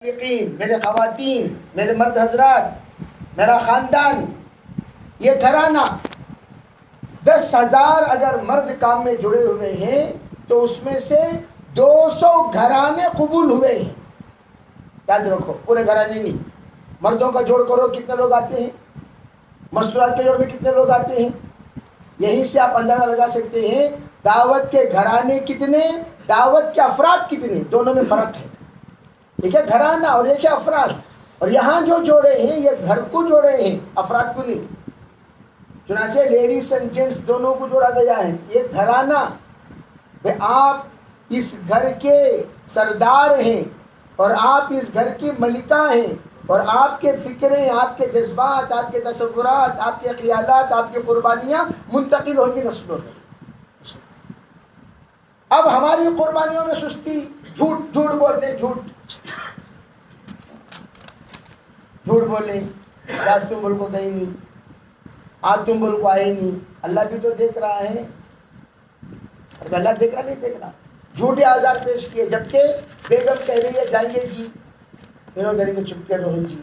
یقین، میرے خواتین، میرے مرد حضرات، میرا خاندان، یہ گھرانہ 10,000 اگر مرد کام میں جڑے ہوئے ہیں تو اس میں سے 200 گھرانے قبول ہوئے ہیں. یاد رکھو، پورے گھرانے نہیں. مردوں کا جوڑ کرو کتنے لوگ آتے ہیں، مستورات کے جوڑ میں کتنے لوگ آتے ہیں. یہیں سے آپ اندازہ لگا سکتے ہیں دعوت کے گھرانے کتنے، دعوت کے افراد کتنے، دونوں میں فرق ہے. ایک ہے گھرانہ اور ایک ہے افراد. اور یہاں جو جوڑے ہیں یہ گھر کو جوڑے ہیں، افراد کو نہیں. چنانچہ لیڈیز اینڈ جینٹس دونوں کو جوڑا گیا ہے. یہ گھرانہ، آپ اس گھر کے سردار ہیں اور آپ اس گھر کی ملکہ ہیں، اور آپ کے فکریں، آپ کے جذبات، آپ کے تصورات، آپ کے خیالات، آپ کی قربانیاں منتقل ہوں گی نسلوں میں. اب ہماری قربانیوں میں سستی، جھوٹ بولنے، جھوٹ بولے، آج تم ملک کو گئی نہیں، آج تم ملک کو آئے نہیں. اللہ بھی تو دیکھ رہا ہے. اور اللہ دیکھ رہا نہیں دیکھ رہا. جھوٹے آزار پیش کیے، جبکہ بیگم کہہ رہی ہے جائیے جی، انہوں نے کہ چپ کے رہو جی.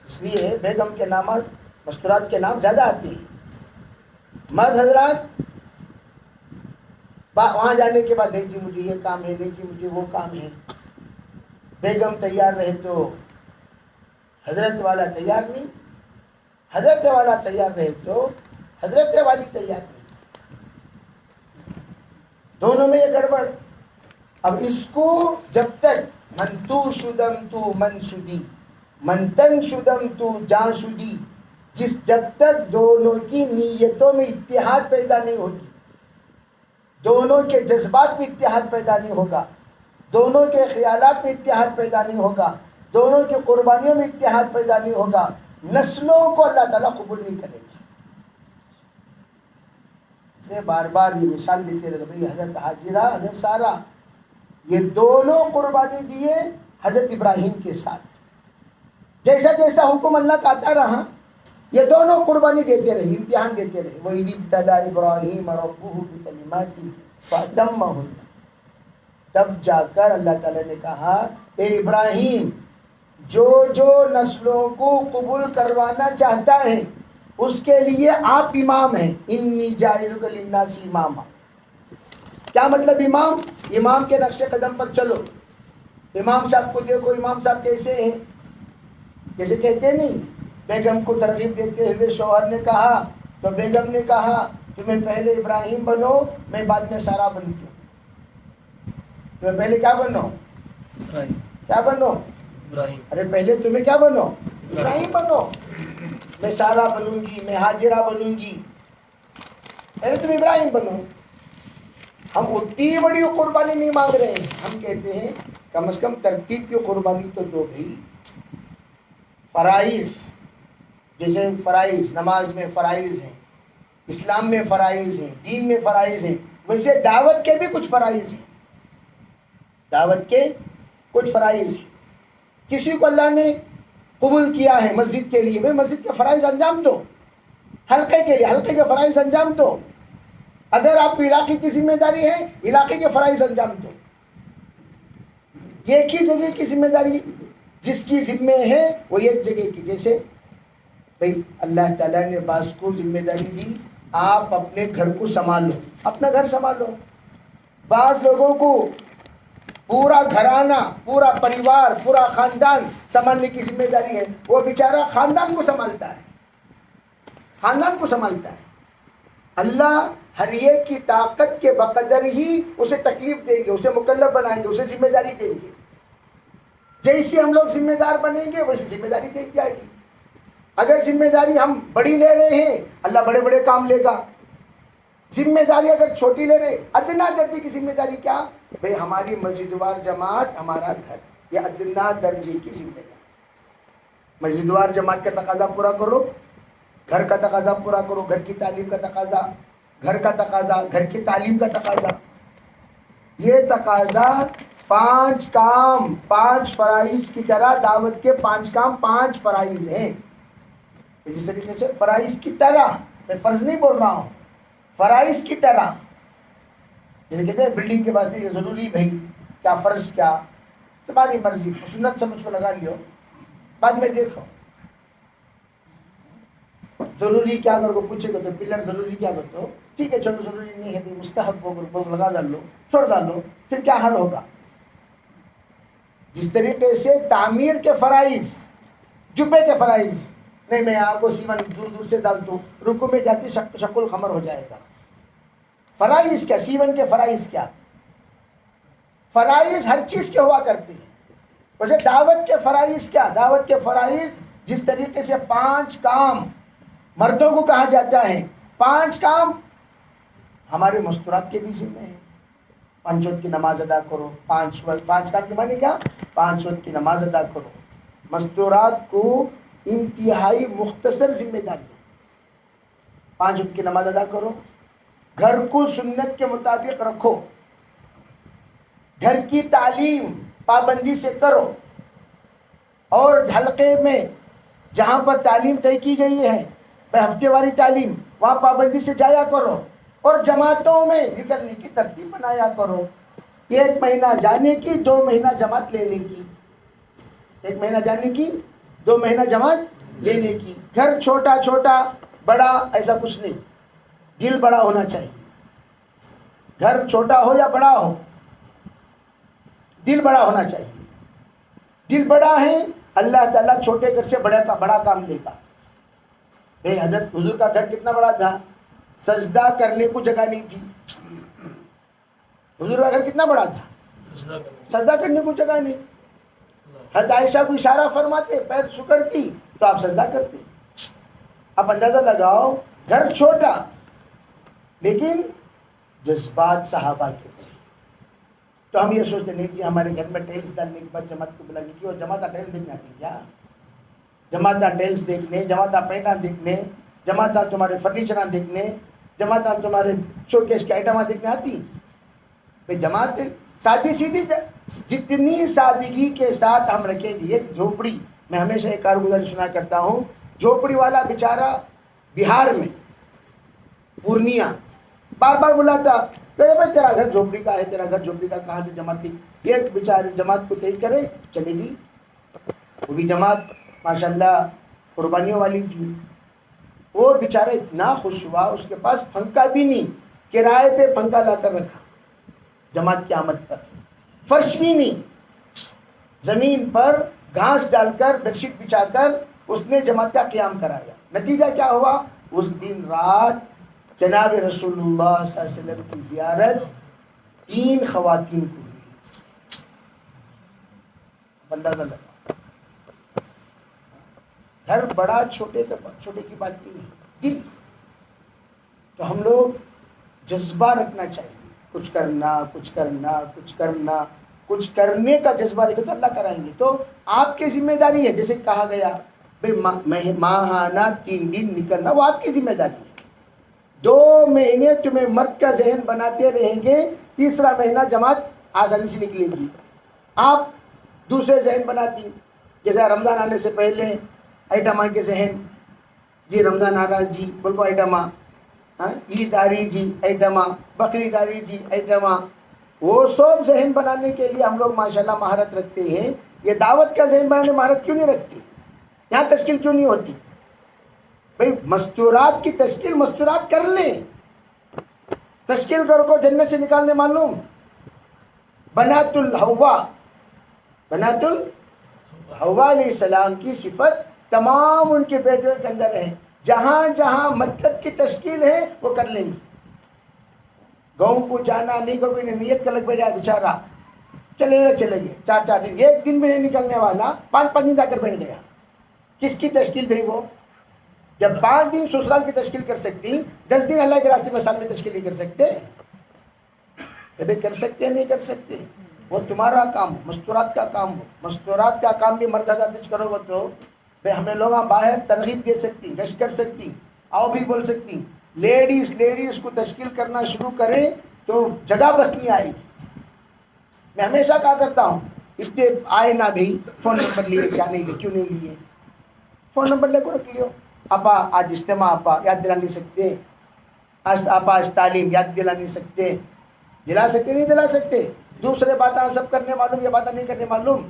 اس لیے بیگم کے نام، مستورات کے نام زیادہ آتے ہیں. مرد حضرات وہاں جانے کے بعد نہیں جی مجھے یہ کام ہے، نہیں جی مجھے وہ کام ہے. بیگم تیار رہے تو حضرت والا تیار نہیں، حضرت والا تیار رہے تو حضرت والی تیار نہیں. دونوں میں یہ گڑبڑ. اب اس کو جب تک من تو شدم تو من شدی، من تن شدم تو جان شدی، جب تک دونوں کی نیتوں میں اتحاد پیدا نہیں ہوگی، دونوں کے جذبات میں اتحاد پیدا نہیں ہوگا، دونوں کے خیالات میں اتحاد پیدا نہیں ہوگا، دونوں کی قربانیوں میں اتحاد پیدا نہیں ہوگا، نسلوں کو اللہ تعالیٰ قبول نہیں کرے گا. اسے بار بار یہ مثال دیتے رہے بھائی حضرت حاجرہ، حضرت سارہ، یہ دونوں قربانی دیے حضرت ابراہیم کے ساتھ. جیسا جیسا حکم اللہ کا آتا رہا یہ دونوں قربانی دیتے رہے، امتحان دیتے رہے. وَإِذِ ابْتَلَىٰ إِبْرَاهِيمَ رَبُّهُ بِكَلِمَاتٍ فَأَتَمَّهُنَّ. تب جا کر اللہ تعالیٰ نے کہا اے ابراہیم، جو نسلوں کو قبول کروانا چاہتا ہے اس کے لیے آپ امام ہیں. انی جاعلک للناس اماما. کیا مطلب امام؟ امام کے نقش قدم پر چلو. امام صاحب کو دیکھو، امام صاحب کیسے ہیں. جیسے کہتے نہیں، بیگم کو ترغیب دیتے ہوئے شوہر نے کہا تو بیگم نے کہا تمہیں پہلے ابراہیم بنو، میں بعد میں سارہ بنتی ہوں. تمہیں پہلے کیا بنو؟ کیا بنو؟ ابراہیم. ارے پہلے تمہیں کیا بنو؟ ابراہیم بنو. میں سارہ بنوں گی، میں حاجرہ بنوں گی، پہلے تم ابراہیم بنو. ہم اتنی بڑی قربانی نہیں مانگ رہے ہیں، ہم کہتے ہیں کم از کم ترتیب کی قربانی تو دو بھائی. فرائض، جیسے فرائض نماز میں فرائض ہیں، اسلام میں فرائض ہیں، دین میں فرائض ہیں، ویسے دعوت کے بھی کچھ فرائض ہیں. دعوت کے کچھ فرائض ہیں. کسی کو اللہ نے قبول کیا ہے مسجد کے لیے، میں مسجد کے فرائض انجام دو. حلقے کے لیے حلقے کے فرائض انجام دو. اگر آپ کو علاقے کی ذمہ داری ہے علاقے کے فرائض انجام دو. ایک ہی جگہ کی ذمہ داری جس کی ذمہ ہے وہ ایک جگہ کی. جیسے بھائی اللہ تعالیٰ نے بعض کو ذمہ داری دی آپ اپنے گھر کو سنبھالو، اپنا گھر سنبھالو. بعض لوگوں کو پورا گھرانہ، پورا پریوار، پورا خاندان سنبھالنے کی ذمہ داری ہے. وہ بیچارہ خاندان کو سنبھالتا ہے، خاندان کو سنبھالتا ہے. اللہ ہر ایک کی طاقت کے بقدر ہی اسے تکلیف دیں گے، اسے مکلف بنائیں گے، اسے ذمہ داری دیں گے. جیسے ہم لوگ ذمہ دار بنیں گے ویسے ذمہ داری دی جائے گی. اگر ذمہ داری ہم بڑی لے رہے ہیں اللہ بڑے بڑے کام لے گا. ذمہ داری اگر چھوٹی لے رہے، ادنا درجے کی ذمہ داری کیا بھئی ہماری مسجد وار جماعت، ہمارا گھر، یہ ادنا درجے کی ذمہ داری. مسجد وار جماعت کا تقاضا پورا کرو، گھر کا تقاضا پورا کرو، گھر کی تعلیم کا تقاضا، گھر کا تقاضا، گھر کی تعلیم کا تقاضا. یہ تقاضا 5 کام 5 فرائض کی طرح، دعوت کے 5 کام 5 فرائض ہیں. جس طریقے سے فرائض کی طرح، میں فرض نہیں بول رہا ہوں، فرائض کی طرح. جیسے کہتے ہیں بلڈنگ کے واسطے یہ ضروری بھائی کیا فرض کیا تمہاری مرضی، سنت سمجھ کو لگا لیو، بعد میں دیکھو ضروری کیا اگر کو پوچھے گا تو پلر ضروری کیا بتاؤ، ٹھیک ہے چلو ضروری نہیں ہے مستحب ہو لگا ڈال لو چھوڑ ڈال لو، پھر کیا حل ہوگا؟ جس طریقے سے تعمیر کے فرائض، جبے کے فرائض، نہیں میں آپ کو سیمن دور دور سے ڈالتا ہوں، رکو میں جاتی شق القمر ہو جائے گا. فرائض کیا؟ سیون کے فرائض کیا؟ فرائض ہر چیز کے ہوا کرتے ہیں. ویسے دعوت کے فرائض کیا؟ دعوت کے فرائض جس طریقے سے 5 کام مردوں کو کہا جاتا ہے، 5 کام ہمارے مستورات کے بھی ذمہ ہیں. 5 وقت کی نماز ادا کرو، 5 کام کے معنی کیا؟ 5 وقت کی نماز ادا کرو. مستورات کو انتہائی مختصر ذمہ داری، 5 وقت کی نماز ادا کرو، گھر کو سنت کے مطابق رکھو، گھر کی تعلیم پابندی سے کرو، اور حلقے میں جہاں پر تعلیم طے کی گئی ہے ہفتے والی تعلیم وہاں پابندی سے جایا کرو، اور جماعتوں میں نکلنے کی ترتیب بنایا کرو. 1 مہینہ جانے کی، 2 مہینہ جماعت لینے کی، 1 مہینہ جانے کی، 2 مہینہ جماعت لینے کی. گھر چھوٹا چھوٹا بڑا ایسا کچھ نہیں، دل بڑا ہونا چاہیے. گھر چھوٹا ہو یا بڑا ہو، دل بڑا ہونا چاہیے. دل بڑا ہے اللہ تعالیٰ چھوٹے گھر سے بڑا کام لے گا. حضرت حضور کا گھر کتنا بڑا تھا، سجدہ کرنے کو جگہ نہیں تھی. حضور کا گھر کتنا بڑا تھا، سجدہ کرنے کو جگہ نہیں. حضرت عائشہ کو اشارہ فرماتے پیر سکڑتی تو آپ سجدہ کرتے. آپ اندازہ لگاؤ گھر چھوٹا لیکن جذبات صحابہ کے تھے. تو ہم یہ سوچتے نہیں جی ہمارے گھر میں ٹیلس ڈالنے کے بعد جماعت کو بلا کے کیوں، جماعت ٹیلس دیکھنے آتی کیا؟ جماعت ٹیلس دیکھنے، جماعت پینٹا دیکھنے، جماعت تمہارے فرنیچر دیکھنے، جماعت تمہارے شوکیس کے آئٹم دیکھنے آتی؟ بھائی جماعت سادی سیدھی، جتنی سادگی کے ساتھ ہم رکھیں گے. ایک جھوپڑی، میں ہمیشہ ایک کارگزاری سنا کرتا ہوں، جھوپڑی والا بیچارہ بہار میں پورنیہ بار بار بلاتا بھائی تیرا گھر جھوپڑی کا ہے، تیرا گھر جھوپڑی کا، کہاں سے جماعت تھی؟ ایک بیچارے جماعت کو طے کرے چلے گی. وہ بھی جماعت ماشاءاللہ قربانیوں والی تھی. وہ بیچارہ اتنا خوش ہوا، اس کے پاس پنکھا بھی نہیں، کرائے پہ پنکھا لا کر رکھا جماعت کی آمد پر. فرش بھی نہیں، زمین پر گھاس ڈال کر بیڈ شیٹ بچھا کر اس نے جماعت کا قیام کرایا. نتیجہ کیا ہوا؟ اس دن رات جناب رسول اللہ صلی اللہ علیہ وسلم کی زیارت 3 خواتین کو ہوئی. اندازہ لگا. گھر بڑا چھوٹے کی بات نہیں ہے، دل. تو ہم لوگ جذبہ رکھنا چاہیے، کچھ کرنا، کچھ کرنا، کچھ کرنا، کچھ کرنے کا جذبہ رکھے تو اللہ کرائیں گے. تو آپ کی ذمہ داری ہے، جیسے کہا گیا بھائی ماہانہ 3 دن نکلنا، وہ آپ کی ذمہ داری ہے. 2 مہینے تمہیں مرد کا ذہن بناتے رہیں گے، تیسرا مہینہ جماعت آسانی سے نکلے گی. آپ دوسرے ذہن بناتی، جیسے رمضان آنے سے پہلے ایٹما کے ذہن، جی رمضان آ رہا جی بول کو ایٹما، عید آ رہی جی ایٹما، بقرعید آ رہی جی ایٹما. وہ سب ذہن بنانے کے لیے ہم لوگ ماشاءاللہ مہارت رکھتے ہیں. یہ دعوت کا ذہن بنانے مہارت کیوں نہیں رکھتی؟ یہاں تشکیل کیوں نہیں ہوتی؟ بھئی مستورات کی تشکیل مستورات کر لیں. تشکیل کر کو جنت سے نکالنے معلوم بنات الحوا علیہ السلام کی صفت تمام ان کے بیٹوں کے اندر ہے. جہاں جہاں مطلب کی تشکیل ہے وہ کر لیں گی. گاؤں کو جانا نہیں کو کوئی نیت کا لگ بیٹھا بیچارہ، چلے گئے 4 دن، 1 دن بھی نہیں نکلنے والا، 5 دن جا کر بیٹھ گیا. کس کی تشکیل بھائی؟ وہ جب 5 دن سسرال کی تشکیل کر سکتی، 10 دن اللہ کے راستے میں سال میں تشکیل نہیں کر سکتے؟ کبھی کر سکتے نہیں کر سکتے؟ وہ تمہارا کام، مستورات کا کام ہو. مستورات کا کام بھی مرد حضرات کرو گے تو بھائی ہمیں لوگ باہر ترغیب دے سکتی، گشت کر سکتی، آؤ بھی بول سکتی. لیڈیز کو تشکیل کرنا شروع کریں تو جگہ بس نہیں آئے گی. میں ہمیشہ کہا کرتا ہوں اتنے آئے نہ بھی فون نمبر لیے کیا نہیں لیے، کیوں نہیں لیے؟ فون نمبر لے کو رکھ لیو. آپا آج اجتماع آپا یاد دلا نہیں سکتے، آج تعلیم یاد دلا نہیں سکتے، دلا سکتے نہیں دلا سکتے دوسرے باتیں سب کرنے معلوم، یہ باتیں نہیں کرنے معلوم.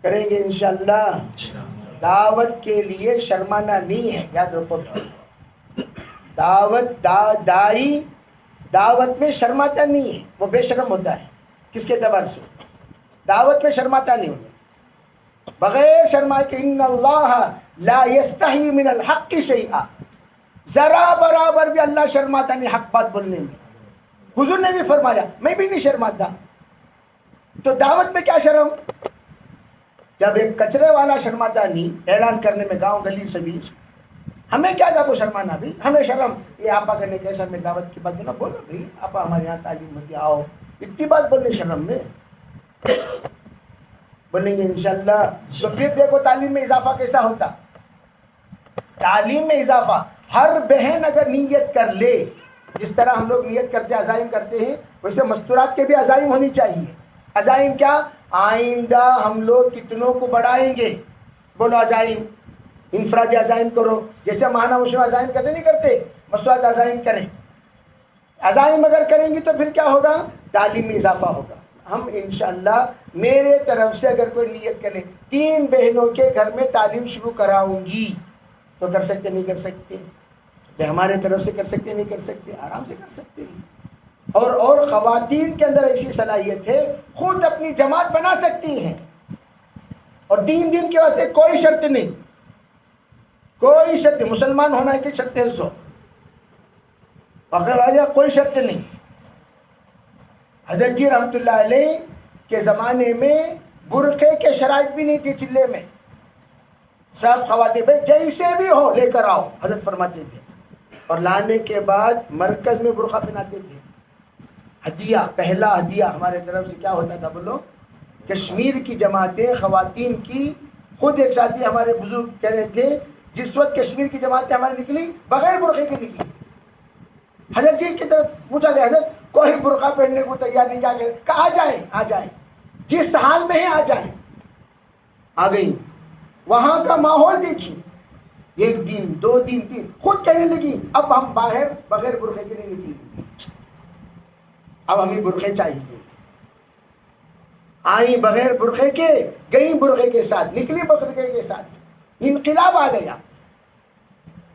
کریں گے انشاءاللہ. دعوت کے لیے شرمانا نہیں ہے، یاد رکھو. دائی دعوت میں شرماتا نہیں ہے، وہ بے شرم ہوتا ہے. کس کے اعتبار سے؟ دعوت میں شرماتا نہیں ہوتا، بغیر شرمائے کہ ان اللہ لا یستحی من الحق شیئا، ذرا برابر بھی اللہ شرماتا نہیں حق بات بولنے میں. حضور نے بھی فرمایا میں بھی نہیں شرماتا. تو دعوت میں کیا شرم؟ جب ایک کچرے والا شرماتا نہیں اعلان کرنے میں گاؤں گلی سے بھی، ہمیں کیا جا کو شرمانا بھی؟ ہمیں شرم یہ آپا کرنے کیسا میں دعوت کی بات بولا، بولو بھائی آپا ہمارے یہاں تعلیم ہوتی، آؤ. اتنی بات بولنے شرم میں بولیں گے انشاءاللہ. تو پھر دیکھو تعلیم میں اضافہ کیسا ہوتا. تعلیم میں اضافہ، ہر بہن اگر نیت کر لے، جس طرح ہم لوگ نیت کرتے عزائم کرتے ہیں، ویسے مستورات کے بھی عزائم ہونی چاہیے. عزائم کیا؟ آئندہ ہم لوگ کتنوں کو بڑھائیں گے. بولو عزائم. انفرادی عزائم کرو، جیسے ماہانہ مشورہ عزائم کرتے نہیں کرتے، مستورات عزائم کریں. عزائم اگر کریں گی تو پھر کیا ہوگا؟ تعلیم میں اضافہ ہوگا. ہم انشاءاللہ میرے طرف سے اگر کوئی نیت کرے 3 بہنوں کے گھر میں تعلیم شروع کراؤں گی، تو کر سکتے نہیں کر سکتے؟ ہمارے طرف سے کر سکتے نہیں کر سکتے؟ آرام سے کر سکتے ہیں. اور خواتین کے اندر ایسی صلاحیت ہے خود اپنی جماعت بنا سکتی ہیں، اور 3 دن کے واسطے کوئی شرط نہیں، کوئی شرط. مسلمان ہونا کی شرط ہے 100، کوئی شرط نہیں. حضرت جی رحمۃ اللہ علیہ کے زمانے میں برقعے کے شرائط بھی نہیں تھی چلے میں. سب خواتین بھائی جیسے بھی ہو لے کر آؤ، حضرت فرماتے تھے. اور لانے کے بعد مرکز میں برقع پہناتے تھے. ہدیہ، پہلا ہدیہ ہمارے طرف سے کیا ہوتا تھا بولو؟ کشمیر کی جماعتیں خواتین کی، خود ایک ساتھی ہمارے بزرگ کہہ رہے تھے جس وقت کشمیر کی جماعتیں ہماری نکلی بغیر برقعے کی نکلی. حضرت جی کی طرف پوچھا گیا حضرت کوئی برقع پہننے کو تیار نہیں، کیا کرے؟ کہا آ جائیں جس حال میں ہے آ جائیں. آ گئی. وہاں کا ماحول دیکھی، 1 دن 2 دن 3، خود کہنے لگی اب ہم باہر بغیر برقعے کے نہیں نکلیں گے، اب ہمیں برقعے چاہیے. آئی بغیر برقعے کے، گئی برقعے کے ساتھ، نکلی برقعے کے ساتھ. انقلاب آ گیا.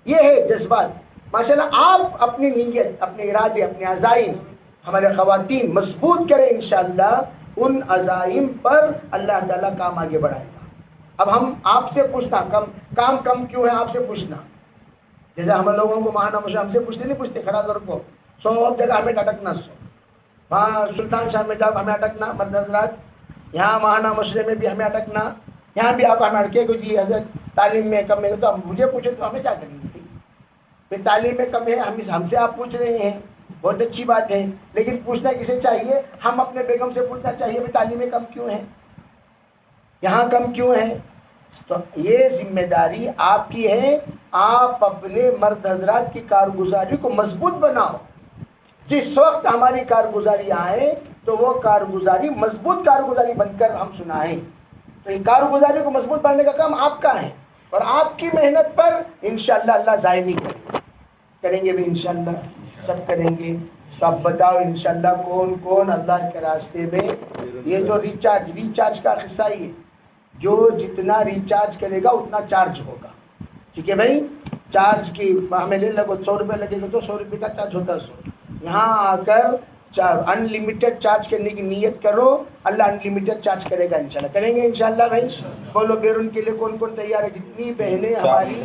یہ ہے جذبات. ماشاءاللہ آپ اپنی نیت، اپنے ارادے، اپنے عزائم ہمارے خواتین مضبوط کریں انشاءاللہ. ان عزائم پر اللہ تعالیٰ کام آگے بڑھائے گا. اب ہم آپ سے پوچھنا کام کم کیوں ہے، آپ سے پوچھنا. جیسے ہم لوگوں کو ماہانہ مشورہ ہم سے پوچھتے نہیں پوچھتے، کھڑا کر کو 100 جگہ ہمیں اٹکنا، 100 وہاں سلطان شاہ میں جاؤ ہمیں اٹکنا، مرد حضرات یہاں ماہانہ مشورے میں بھی ہمیں اٹکنا، یہاں بھی آپ ہمیں اٹکے کو جی حضرت تعلیم میں کم ہے، تو مجھے پوچھے تو ہمیں کیا کریں گے؟ پھر تعلیم میں کم ہے ہم سے آپ پوچھ رہے ہیں، بہت اچھی بات ہے، لیکن پوچھنا کسے چاہیے؟ ہم اپنے بیگم سے پوچھنا چاہیے بھی تعلیم میں کم کیوں ہے، یہاں کم کیوں ہے. تو یہ ذمہ داری آپ کی ہے. آپ اپنے مرد حضرات کی کارگزاری کو مضبوط بناؤ. جس وقت ہماری کارگزاری آئے تو وہ کارگزاری مضبوط کارگزاری بن کر ہم سنائیں. تو یہ کارگزاری کو مضبوط بنانے کا کام آپ کا ہے، اور آپ کی محنت پر انشاءاللہ اللہ ضائع نہیں کریں گے بھی انشاءاللہ، سب کریں گے. تو اب بتاؤ انشاءاللہ کون کون اللہ کے راستے میں. یہ تو ریچارج کا قصہ ہی ہے. جو جتنا ریچارج کرے گا اتنا چارج ہوگا. ٹھیک ہے بھائی. چارج کی ہمیں لے لگو 100 روپے لگے گا تو 100 روپے کا چارج ہوتا ہے 100. یہاں آ کر ان لمیٹڈ چارج کرنے کی نیت کرو، اللہ ان لمیٹڈ چارج کرے گا انشاءاللہ. کریں گے انشاءاللہ بھائی. بولو بیرون کے لیے کون کون تیار ہے؟ جتنی بہنیں ہماری